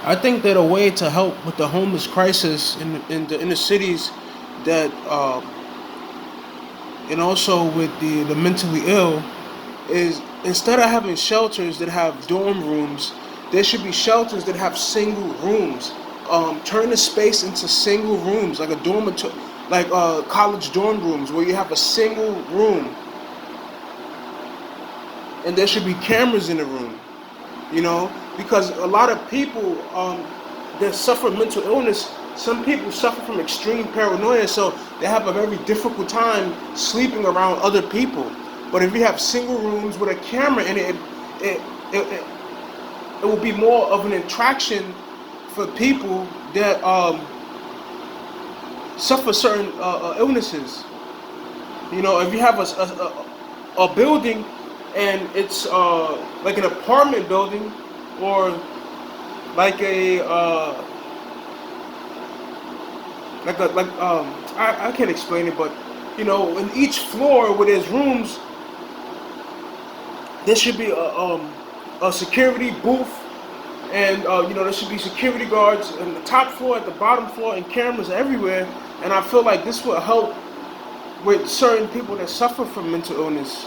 I think that a way to help with the homeless crisis in the cities that and also with the mentally ill is instead of having shelters that have dorm rooms, there should be shelters that have single rooms. Turn the space into single rooms, like a dormitory, like college dorm rooms, where you have a single room, and there should be cameras in the room. You know, because a lot of people that suffer mental illness, some people suffer from extreme paranoia, so they have a very difficult time sleeping around other people. But if you have single rooms with a camera in it, it, it, it, it will be more of an attraction for people that suffer certain illnesses. You know, if you have a building and it's like an apartment building or like a I can't explain it, but you know, in each floor where there's rooms, there should be a security booth, and you know, there should be security guards on the top floor, at the bottom floor, and cameras everywhere. And I feel like this will help with certain people that suffer from mental illness.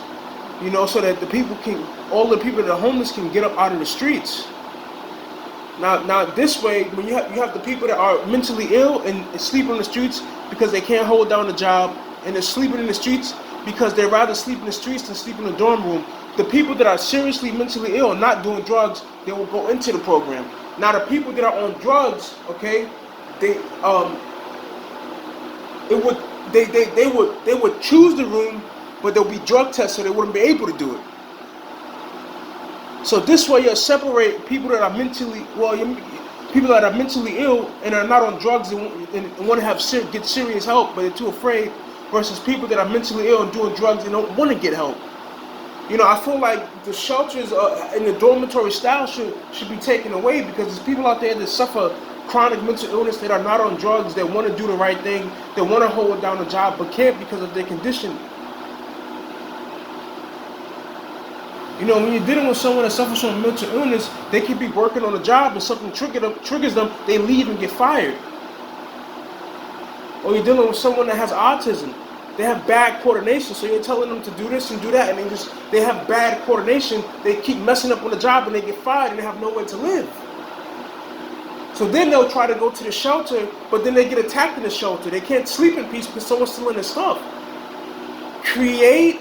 You know, so that the people can, all the people that are homeless can get up out of the streets. Now this way, when you have the people that are mentally ill and sleep on the streets because they can't hold down a job, and they're sleeping in the streets because they'd rather sleep in the streets than sleep in a dorm room. The people that are seriously mentally ill, not doing drugs, they will go into the program. Now the people that are on drugs, okay, they it would they would choose the room, but they'll be drug tested, so they wouldn't be able to do it. So this way, you separate people that are mentally people that are mentally ill and are not on drugs and want to get serious help, but they're too afraid, versus people that are mentally ill and doing drugs and don't want to get help. You know, I feel like the shelters in the dormitory style should be taken away, because there's people out there that suffer chronic mental illness that are not on drugs, that want to do the right thing, that want to hold down a job but can't because of their condition. You know, when you're dealing with someone that suffers from mental illness, they could be working on a job and something triggers them, they leave and get fired. Or you're dealing with someone that has autism. They have bad coordination, so you're telling them to do this and do that, and they have bad coordination. They keep messing up on the job and they get fired and they have nowhere to live. So then they'll try to go to the shelter, but then they get attacked in the shelter. They can't sleep in peace because someone's stealing their stuff. Create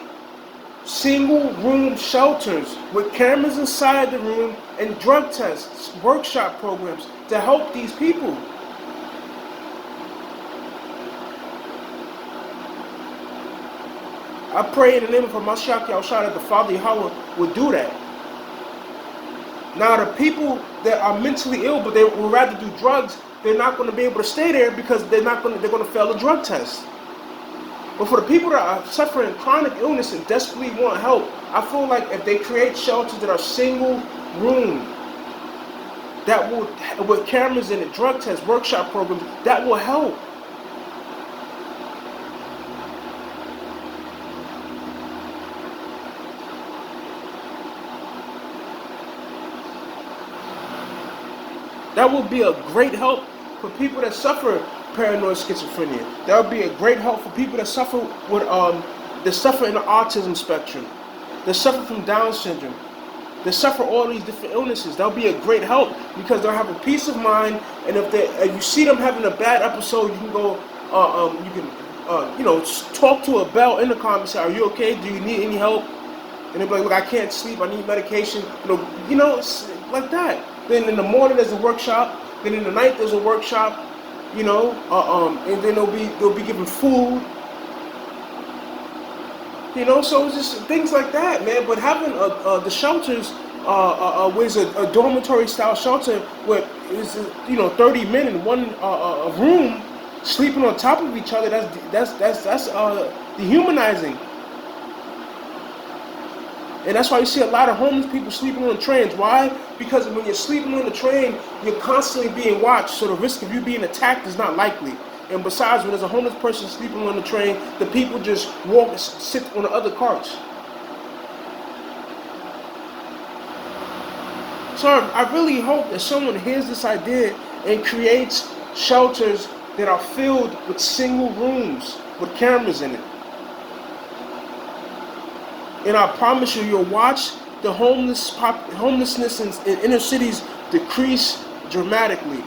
single room shelters with cameras inside the room and drug tests, workshop programs to help these people. I pray in the name of Hamashiach Yahushua that the Father Yahweh would do that. Now the people that are mentally ill but they would rather do drugs, they're not going to be able to stay there because they're going to fail the drug test. But for the people that are suffering chronic illness and desperately want help, I feel like if they create shelters that are single room, that will, with cameras in it, drug tests, workshop programs, that will help. That would be a great help for people that suffer paranoid schizophrenia. That would be a great help for people that suffer with that suffer in the autism spectrum, that suffer from Down syndrome, that suffer all these different illnesses. That would be a great help because they'll have a peace of mind. And if you see them having a bad episode, you can go, talk to a bell intercom and say, "Are you okay? Do you need any help?" And they'll be like, "Look, I can't sleep. I need medication." Like that. Then in the morning there's a workshop. Then in the night there's a workshop. And then they'll be given food. So it's just things like that, man. But having the shelters, where's a dormitory style shelter where it's 30 men in one room sleeping on top of each other. That's dehumanizing. And that's why you see a lot of homeless people sleeping on trains. Why? Because when you're sleeping on the train, you're constantly being watched, so the risk of you being attacked is not likely. And besides, when there's a homeless person sleeping on the train, the people just sit on the other carts. So I really hope that someone hears this idea and creates shelters that are filled with single rooms with cameras in it. And I promise you, you'll watch the homelessness in inner cities decrease dramatically.